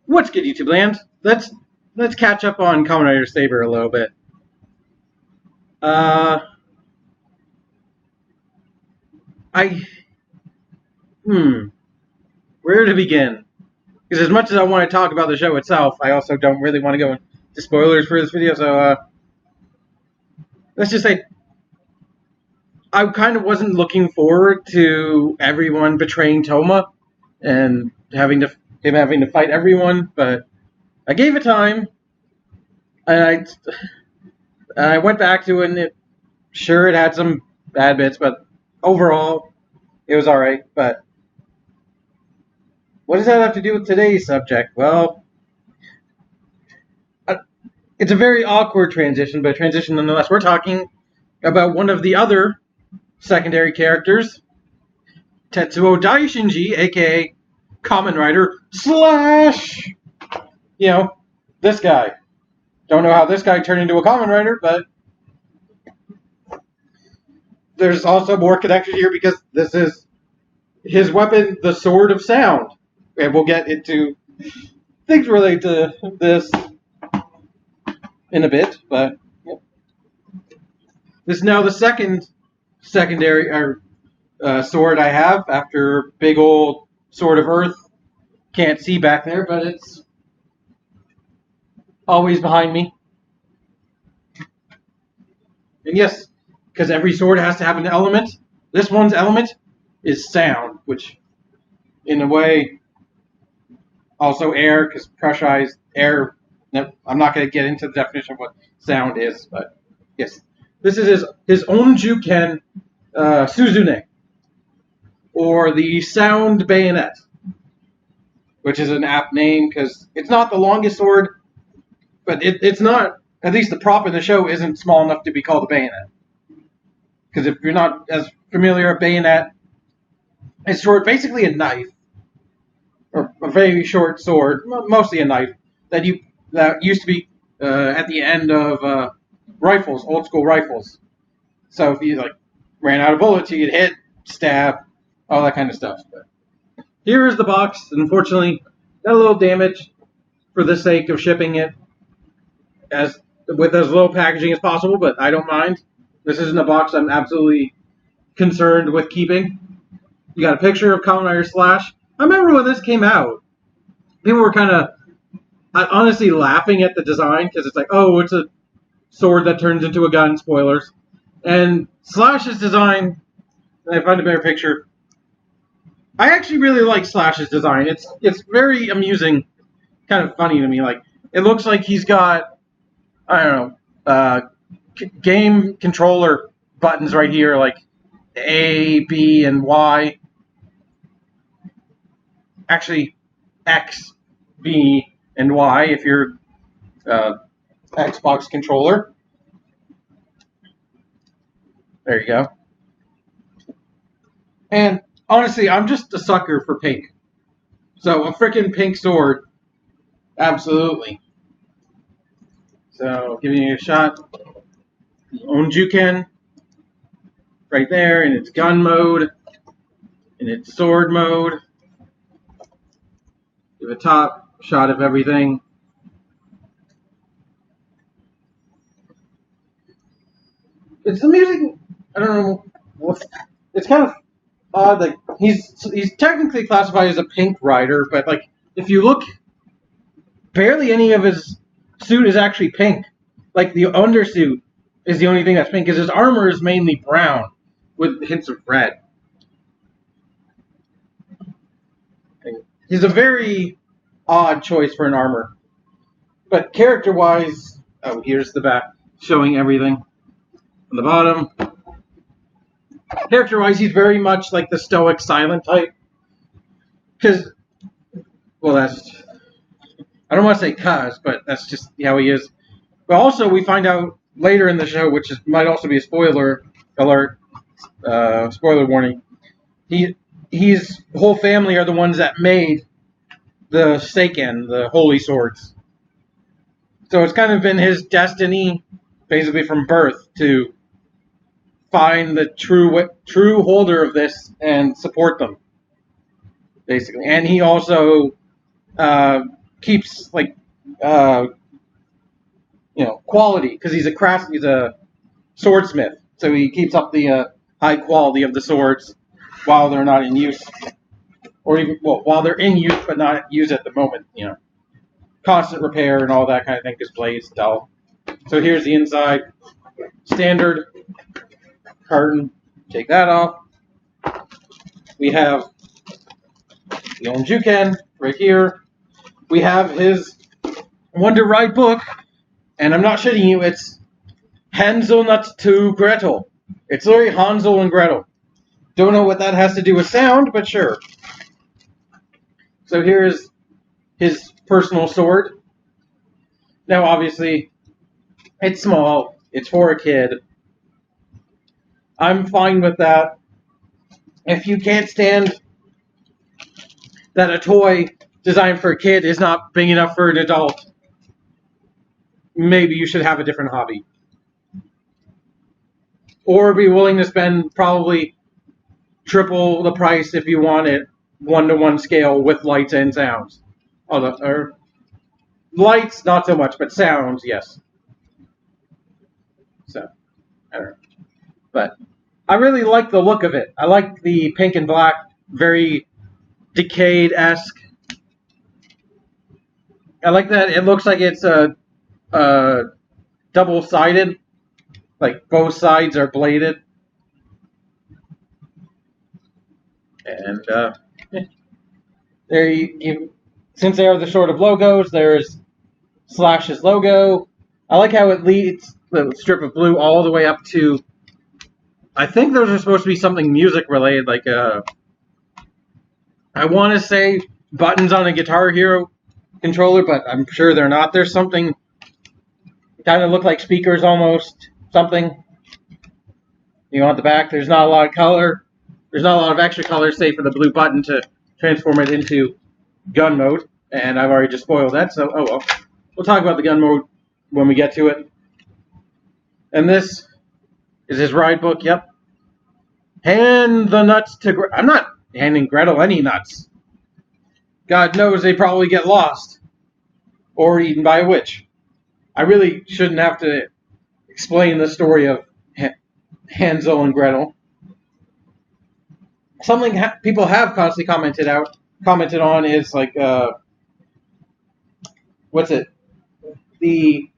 What's good, YouTube land? Let's catch up on Kamen Rider Saber a little bit. Where to begin? Because as much as I want to talk about the show itself, I also don't really want to go into spoilers for this video. So let's just say I kind of wasn't looking forward to everyone betraying Toma and him having to fight everyone, but I gave it time, and I went back to it, and it had some bad bits, but overall, it was alright. But what does that have to do with today's subject? Well, it's a very awkward transition, but a transition nonetheless. We're talking about one of the other secondary characters, Tetsuo Daishinji, aka Kamen Rider slash, this guy. Don't know how this guy turned into a Kamen Rider, but there's also more connection here because this is his weapon, the Sword of Sound. And we'll get into things related to this in a bit, but this is now the secondary sword I have after big old Sword of Earth. Can't see back there, but it's always behind me. And yes, because every sword has to have an element, this one's element is sound, which in a way also air, because pressurized air. I'm not going to get into the definition of what sound is, but yes, this is his Onjuuken Suzune, or the Sound Bayonet, which is an apt name because it's not the longest sword, but it's not, at least the prop in the show isn't small enough to be called a bayonet. Because if you're not as familiar, a bayonet is basically a knife, or a very short sword, mostly a knife, that used to be at the end of rifles, old school rifles. So if you ran out of bullets, you could hit, stab, all that kind of stuff. But here is the box. Unfortunately, got a little damage for the sake of shipping it with as low packaging as possible, but I don't mind. This isn't a box I'm absolutely concerned with keeping. You got a picture of Kamen Rider Slash. I remember when this came out, people were kind of honestly laughing at the design because it's like, oh, it's a sword that turns into a gun. Spoilers. And Slash's design, and I found a better picture. I actually really like Slash's design. It's very amusing, kind of funny to me. It looks like he's got, I don't know, game controller buttons right here, like A, B, and Y. Actually, X, B, and Y if you're Xbox controller. There you go. And honestly, I'm just a sucker for pink. So a freaking pink sword, absolutely. So giving you a shot. Onjuuken, right there in its gun mode, in its sword mode. Give a top shot of everything. It's the music. I don't know. It's kind of odd that he's technically classified as a pink rider, but if you look, barely any of his suit is actually pink. The undersuit is the only thing that's pink, because his armor is mainly brown with hints of red. He's a very odd choice for an armor. But character-wise, oh, here's the back showing everything on the bottom. Character-wise, he's very much like the stoic, silent type. Because, well, that's, I don't want to say but that's just how he is. But also, we find out later in the show, which might also be a spoiler alert, spoiler warning, his whole family are the ones that made the Seiken, the holy swords. So it's kind of been his destiny, basically from birth, to find the true holder of this and support them, basically. And he also keeps like quality because he's a swordsmith, so he keeps up the high quality of the swords while they're not in use, or even while they're in use but not used at the moment. Constant repair and all that kind of thing because blades dull. So here's the inside, standard carton. Take that off. We have the Onjuuken right here. We have his Wonder Ride book, and I'm not shitting you. It's Hansel Nuts to Gretel. It's literally Hansel and Gretel. Don't know what that has to do with sound, but sure. So here's his personal sword. Now, obviously, it's small. It's for a kid. I'm fine with that. If you can't stand that a toy designed for a kid is not big enough for an adult, maybe you should have a different hobby. Or be willing to spend probably triple the price if you want it 1-to-1 scale with lights and sounds. Or lights, not so much, but sounds, yes. So, I don't know. But I really like the look of it. I like the pink and black, very Decade-esque. I like that it looks like it's double-sided. Like both sides are bladed. And there since they are the sort of logos, there's Slash's logo. I like how it leads the strip of blue all the way up to, I think those are supposed to be something music related, like I want to say buttons on a Guitar Hero controller, but I'm sure they're not. There's something kind of look like speakers almost, something. On the back, there's not a lot of color. There's not a lot of extra color, save for the blue button to transform it into gun mode. And I've already just spoiled that, so oh well. We'll talk about the gun mode when we get to it. And this is his ride book, yep. Hand the nuts to Gretel. I'm not handing Gretel any nuts. God knows they probably get lost. Or eaten by a witch. I really shouldn't have to explain the story of Hansel and Gretel. Something people have constantly commented on is like, what's it? The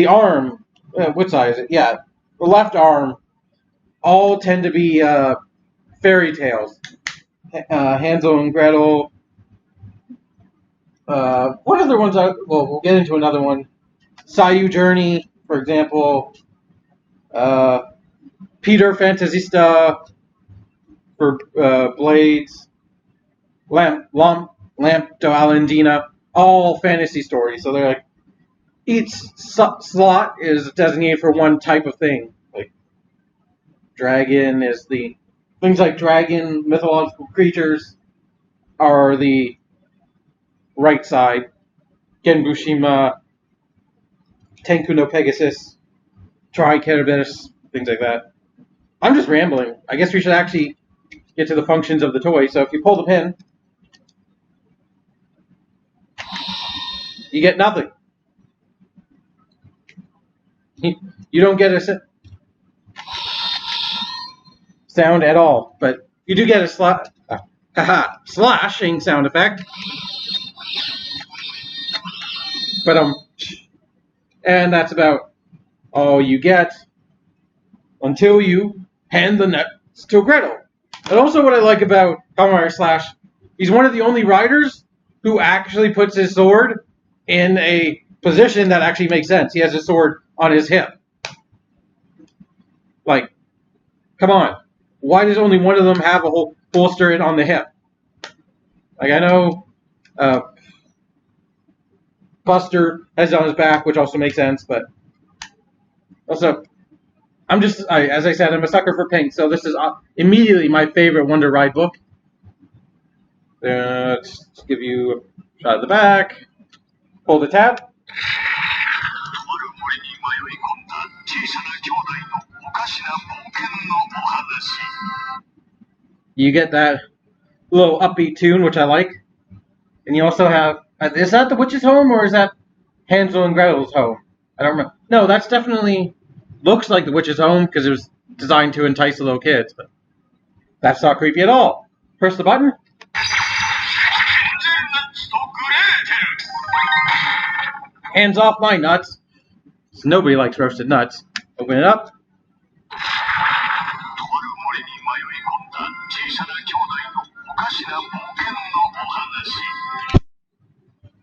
arm, what size is it? Yeah, the left arm, all tend to be fairy tales. Hansel and Gretel. What other ones are? Well, we'll get into another one. Sayu Journey, for example. Peter Fantasista for Blades. Lamp to Alendina. All fantasy stories. So they're like, each slot is designated for one type of thing. Like, dragon is the... Things like dragon, mythological creatures are the right side. Genbushima, Tenku no Pegasus, Triceratops, things like that. I'm just rambling. I guess we should actually get to the functions of the toy. So if you pull the pin, you get nothing. You don't get a sound at all, but you do get a slashing sound effect. But and that's about all you get until you hand the nuts to Gretel. And also what I like about Kamen Rider Slash, he's one of the only riders who actually puts his sword in a position that actually makes sense. He has his sword on his hip. Like, come on. Why does only one of them have a whole holster on the hip? Like, I know Buster has it on his back, which also makes sense, but also, as I said, I'm a sucker for pink, so this is immediately my favorite Wonder Ride book. Let's give you a shot of the back. Pull the tab. You get that little upbeat tune, which I like. And you also have, Is that the witch's home, or is that Hansel and Gretel's home? I don't remember. No, that's definitely looks like the witch's home because it was designed to entice the little kids. But that's not creepy at all. Press the button. Hands off my nuts. Nobody likes roasted nuts. Open it up.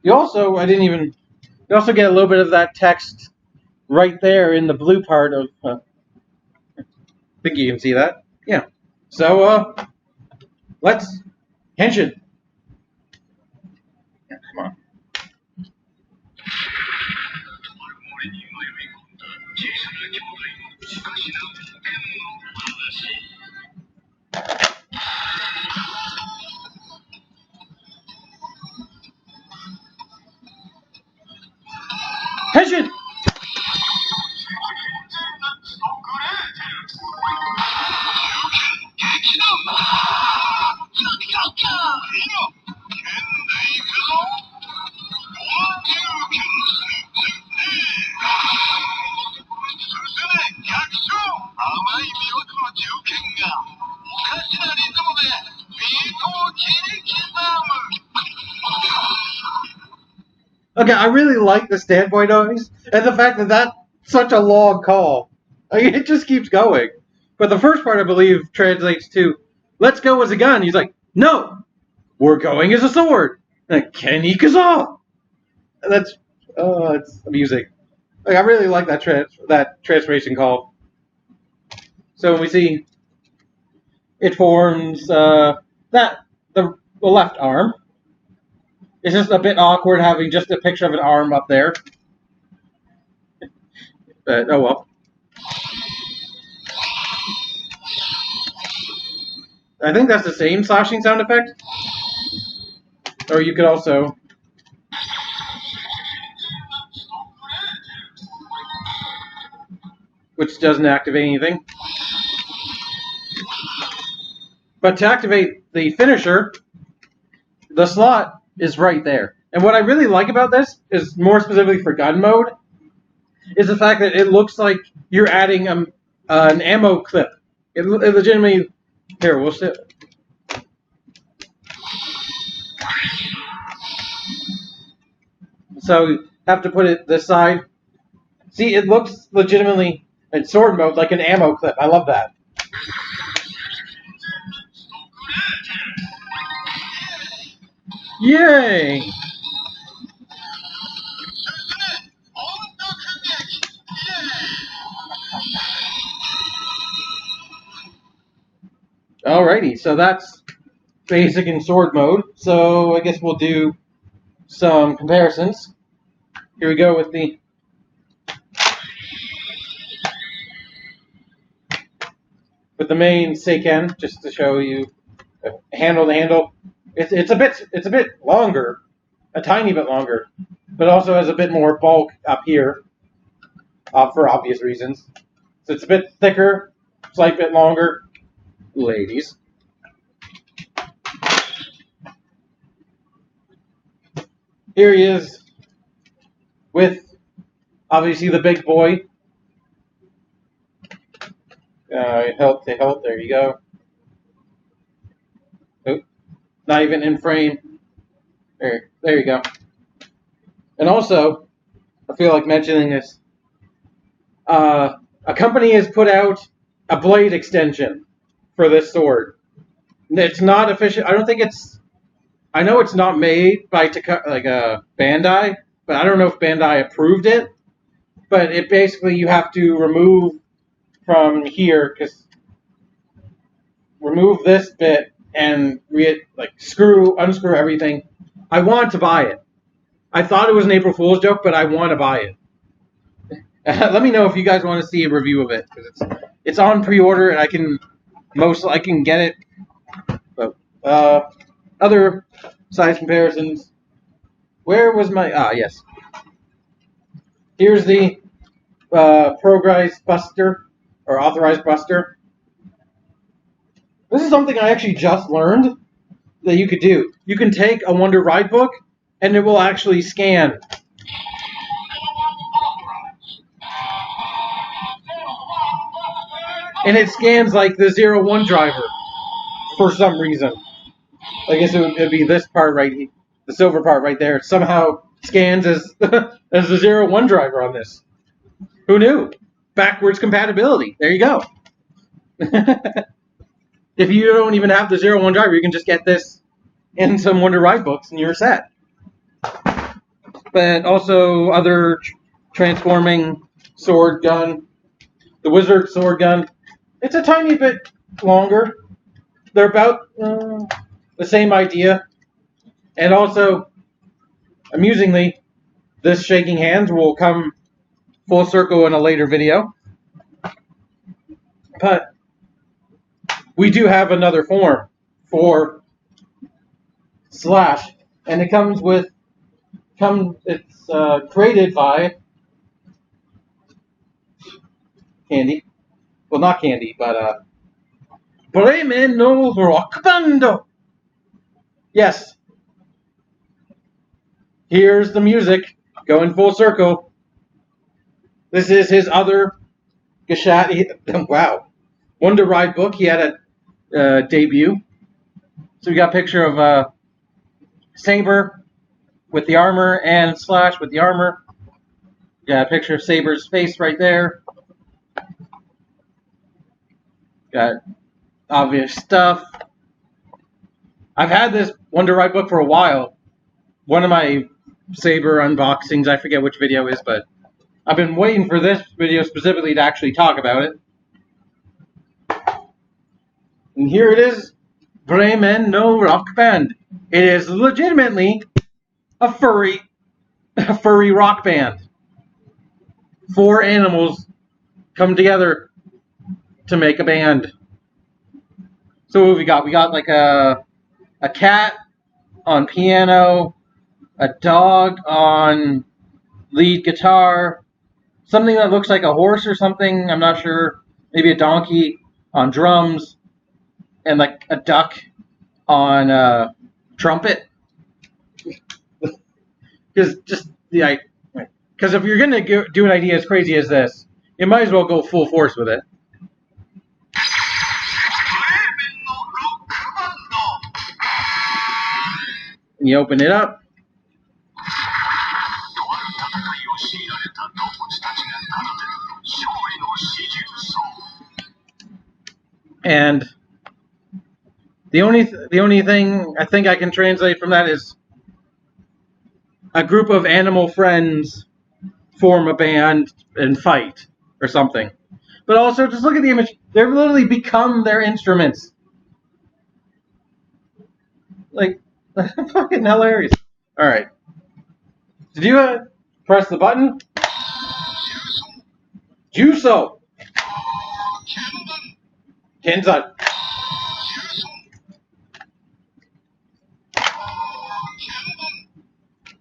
You also get a little bit of that text right there in the blue part of. I think you can see that. Yeah. So let's henshin. Yeah, come on. Henshin! Okay, I really like the standby noise and the fact that that's such a long call. Like, it just keeps going. But the first part, I believe, translates to, let's go as a gun. He's like, no, we're going as a sword. Like, Kenny Kaza. That's, it's amusing. Like, I really like that transformation call. So we see it forms the left arm. It's just a bit awkward having just a picture of an arm up there. But, oh well. I think that's the same slashing sound effect. Or you could also... which doesn't activate anything. But to activate the finisher, the slot is right there. And what I really like about this is, more specifically for gun mode, is the fact that it looks like you're adding an ammo clip. It legitimately... Here, we'll sit. So you have to put it this side. See, it looks legitimately, in sword mode, like an ammo clip. I love that. Yay! Alrighty, so that's basic in sword mode. So I guess we'll do some comparisons. Here we go with the main Seiken, just to show you handle to handle. It's a bit longer, a tiny bit longer, but also has a bit more bulk up here, for obvious reasons. So it's a bit thicker, slight bit longer. Ladies. Here he is with, obviously, the big boy. Hilt to hilt, there you go. Oop, not even in frame. There you go. And also, I feel like mentioning this, a company has put out a blade extension for this sword. It's not official. I don't think it's. I know it's not made by Bandai, but I don't know if Bandai approved it. But it basically, you have to remove from here, remove this bit and unscrew everything. I want to buy it. I thought it was an April Fool's joke, but I want to buy it. Let me know if you guys want to see a review of it, because it's on pre-order and I can get it. But other size comparisons. Where was my yes? Here's the progressed buster or authorized buster. This is something I actually just learned that you could do. You can take a Wonder Ride book and it will actually scan. And it scans like the 01 driver for some reason. I guess it would be this part right here, the silver part right there. It somehow scans as as the 01 driver on this. Who knew? Backwards compatibility. There you go. If you don't even have the 01 driver, you can just get this in some Wonder Ride books and you're set. But also other transforming sword gun. The wizard sword gun. It's a tiny bit longer. They're about the same idea. And also, amusingly, this shaking hands will come full circle in a later video. But we do have another form for Slash. And it comes with, it's created by Candy. Well, not Candy, but Bremen no Rock Bando. Yes. Here's the music going full circle. This is his other Gashat. Wow. Wonder Ride book. He had a debut. So we got a picture of Saber with the armor and Slash with the armor. Got a picture of Saber's face right there. Got obvious stuff. I've had this Wonder Ride book for a while. One of my Saber unboxings, I forget which video is, but I've been waiting for this video specifically to actually talk about it. And here it is, Bremen no Rock Band. It is legitimately a furry rock band. 4 animals come together to make a band. So what have we got? We got like a cat on piano, a dog on lead guitar, something that looks like a horse or something, I'm not sure, maybe a donkey on drums, and like a duck on trumpet. Because if you're going to do an idea as crazy as this, you might as well go full force with it. And you open it up. And the only thing I think I can translate from that is a group of animal friends form a band and fight or something. But also, just look at the image. They've literally become their instruments. Like, fucking hilarious. Alright. Did you press the button? Juso! Kenzan.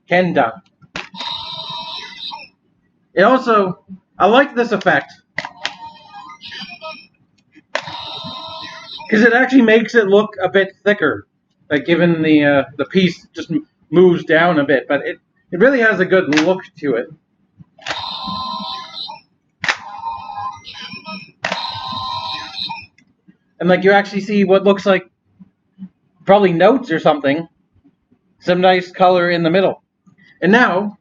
Kenda. It also, I like this effect because it actually makes it look a bit thicker, like given the piece just moves down a bit, but it really has a good look to it. And like you actually see what looks like probably notes or something, some nice color in the middle. And now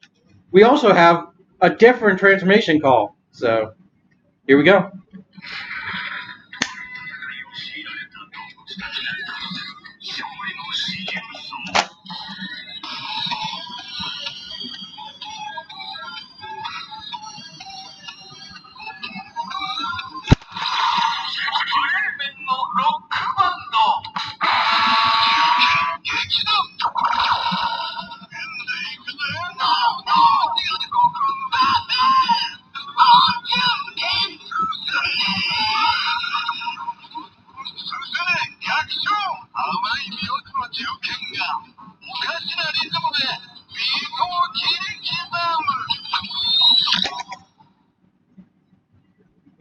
we also have a different transformation call. So here we go.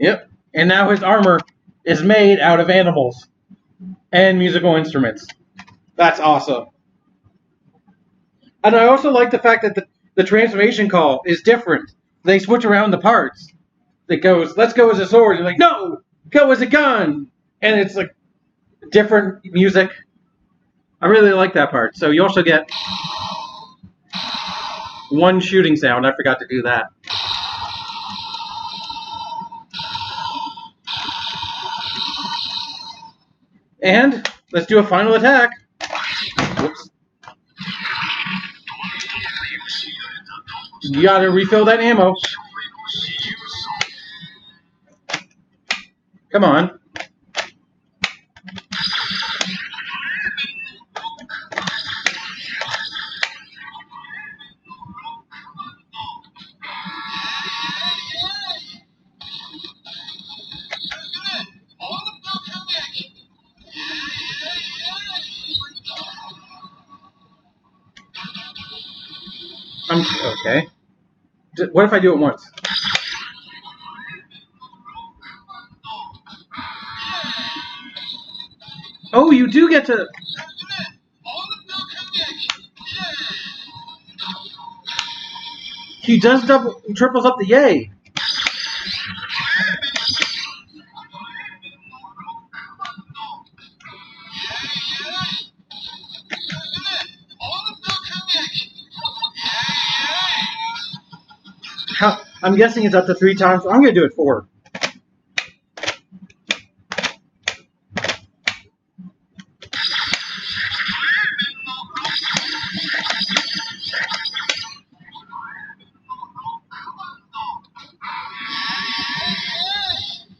Yep. And now his armor is made out of animals and musical instruments. That's awesome. And I also like the fact that the transformation call is different. They switch around the parts. It goes, let's go as a sword. And like, no, go as a gun. And it's like different music. I really like that part. So you also get one shooting sound. I forgot to do that. And let's do a final attack. Whoops. You gotta refill that ammo. Come on. Okay. What if I do it once? Oh, you do get to... He does triples up the yay. I'm guessing it's up to 3 times. I'm going to do it 4.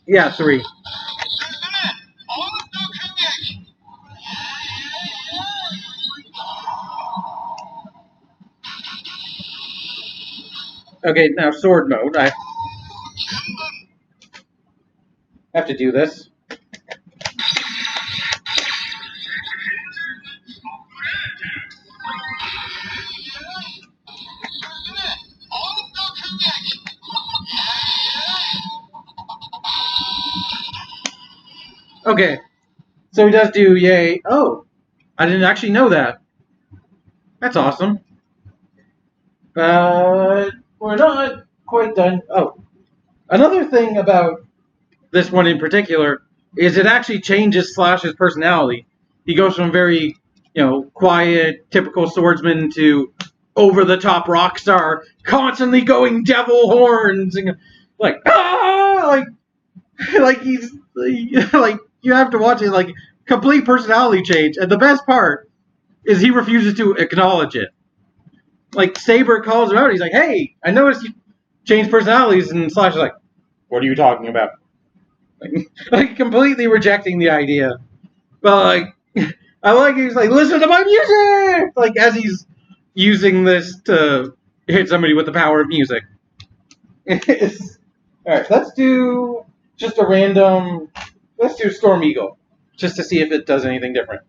Yeah, 3. Okay, now sword mode. I have to do this. Okay, so he does do yay. Oh, I didn't actually know that. That's awesome. But we're not quite done. Oh, another thing about this one in particular is it actually changes Slash's personality. He goes from very, quiet, typical swordsman to over-the-top rock star, constantly going devil horns and like like he's like you have to watch it, like complete personality change. And the best part is he refuses to acknowledge it. Like Saber calls him out. He's like, "Hey, I noticed you changed personalities," and Slash is like, "What are you talking about?" Like completely rejecting the idea. But like, I like he's like, "Listen to my music!" Like as he's using this to hit somebody with the power of music. Alright, let's do just a random. Let's do Storm Eagle, just to see if it does anything different.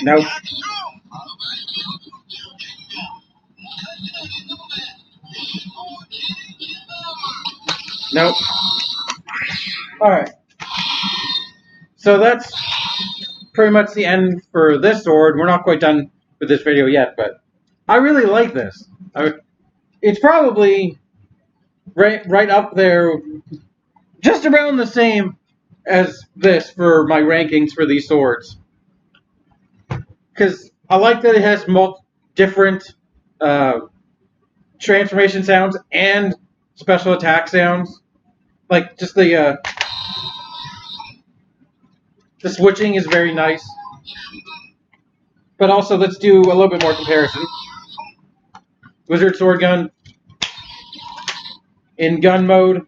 Nope. Nope. Alright. So that's pretty much the end for this sword. We're not quite done with this video yet, but I really like this. It's probably right up there, just around the same as this for my rankings for these swords. Because I like that it has different transformation sounds and special attack sounds. Like just the switching is very nice. But also, let's do a little bit more comparison. Wizard Sword Gun in gun mode.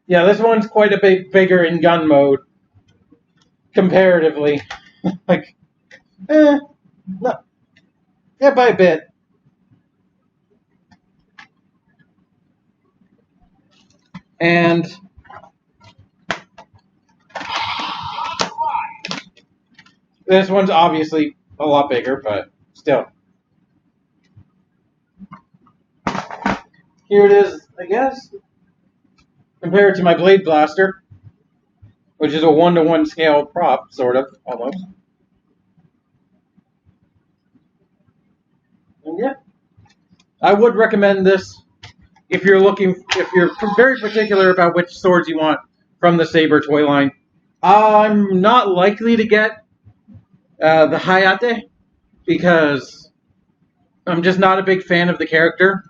Yeah, this one's quite a bit bigger in gun mode comparatively. Like, no, yeah, by a bit. And This one's obviously a lot bigger, but still. Here it is, I guess. Compared to my Blade Blaster, which is a 1-to-1 scale prop, sort of, almost. And yeah, I would recommend this if you're very particular about which swords you want from the Saber toy line. I'm not likely to get the Hayate because I'm just not a big fan of the character.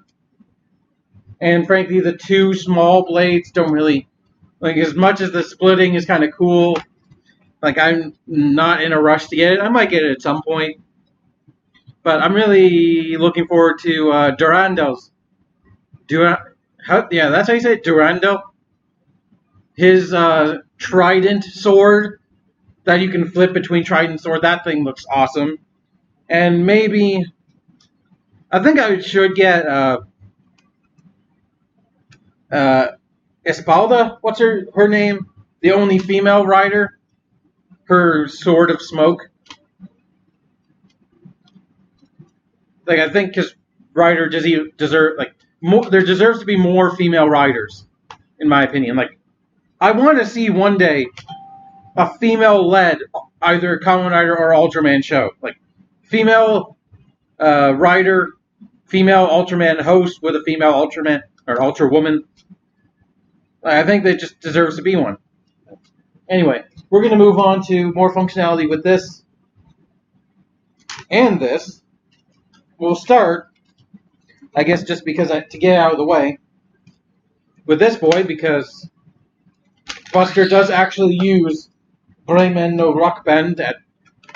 And frankly, the two small blades don't really, like, as much as the splitting is kind of cool, like, I'm not in a rush to get it. I might get it at some point. But I'm really looking forward to Durando's. Yeah, that's how you say it, Durando. His trident sword that you can flip between trident sword. That thing looks awesome. And maybe, I think I should get Espalda. What's her name? The only female rider. Her sword of smoke. Like, I think because rider there deserves to be more female riders, in my opinion. Like, I want to see one day a female-led either Kamen Rider or Ultraman show. Like, female rider, female Ultraman host with a female Ultraman or Ultra Woman. I think that just deserves to be one. Anyway, we're going to move on to more functionality with this and this. We'll start, I guess, just because to get out of the way, with this boy, because Buster does actually use Bremen no Rock Band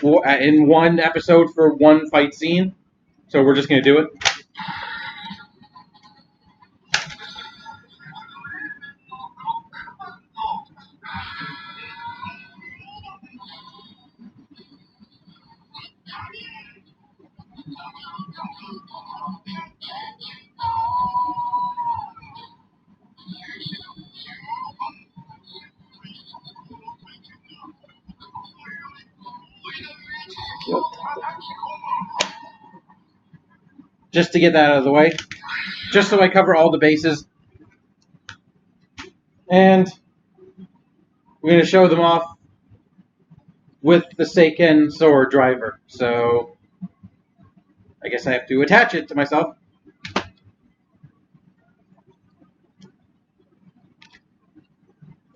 in one episode for one fight scene. So we're just going to do it. Just to get that out of the way. Just so I cover all the bases. And we're going to show them off with the Seiken sword driver. So I guess I have to attach it to myself.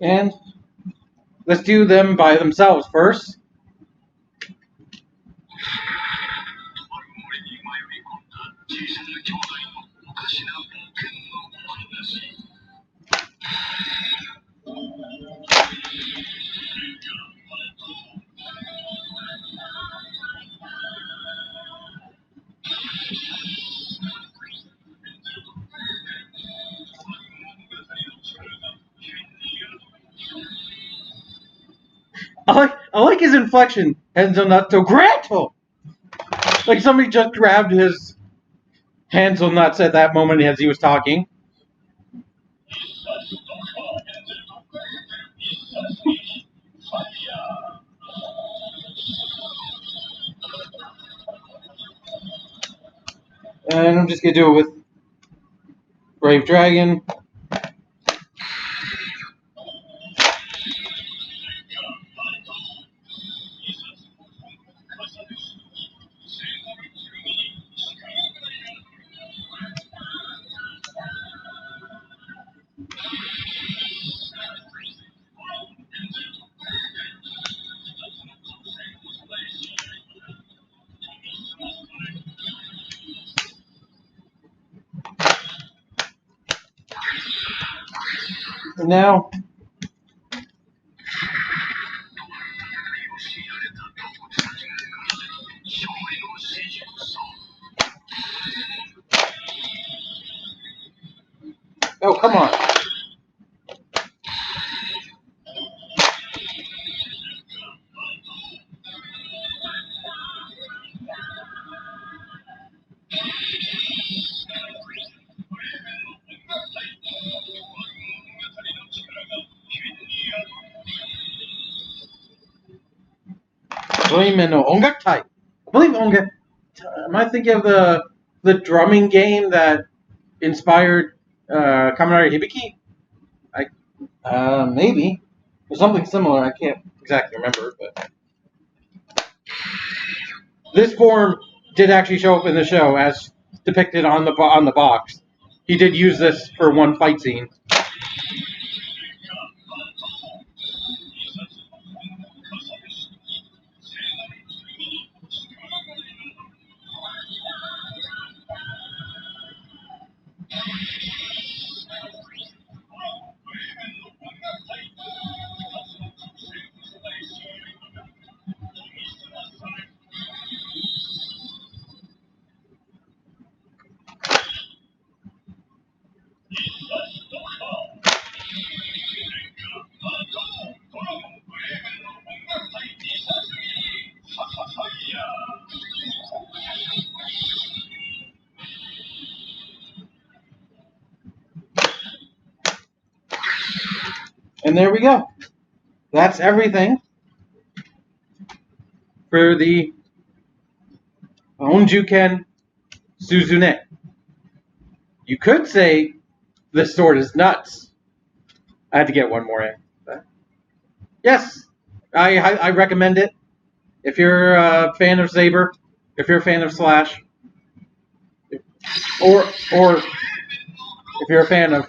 And let's do them by themselves first. I like his inflection. Hansel not so grateful. Like somebody just grabbed his Hansel nuts at that moment as he was talking. And I'm just going to do it with Brave Dragon. And now, oh, come on. Zoime no Ongakutai. I believe Ongakutai. Am I thinking of the drumming game that inspired Kamen Hibiki? Maybe. Or something similar. I can't exactly remember, but this form did actually show up in the show as depicted on the box. He did use this for one fight scene. And there we go. That's everything for the Onjuuken Suzune. You could say this sword is nuts. I had to get one more in. But yes, I recommend it. If you're a fan of Saber, if you're a fan of Slash, or if you're a fan of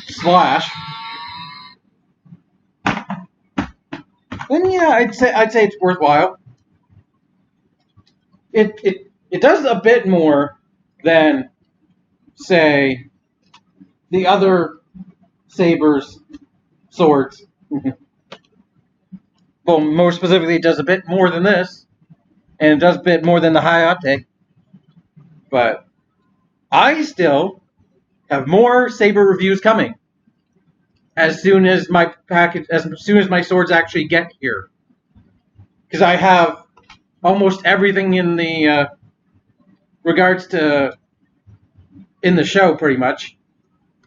Slash, then yeah, I'd say it's worthwhile. It does a bit more than, say, the other Saber's swords. Well, more specifically, it does a bit more than this, and it does a bit more than the Hayate. But I still have more Saber reviews coming as soon as my swords actually get here, because I have almost everything in the regards to in the show, pretty much.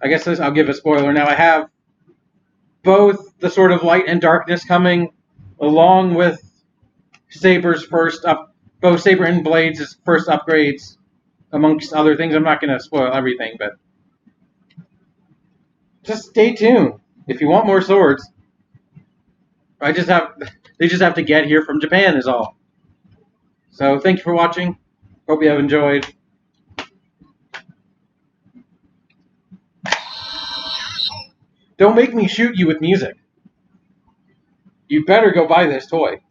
I guess I'll give a spoiler now. I have both the Sword of Light and Darkness coming, along with Saber's both Saber and Blades' first upgrades, amongst other things. I'm not going to spoil everything, but just stay tuned. If you want more swords, they just have to get here from Japan is all. So thank you for watching. Hope you have enjoyed. Don't make me shoot you with music. You better go buy this toy.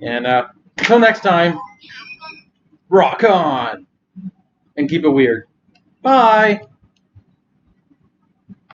And until next time, rock on! And keep it weird. Bye!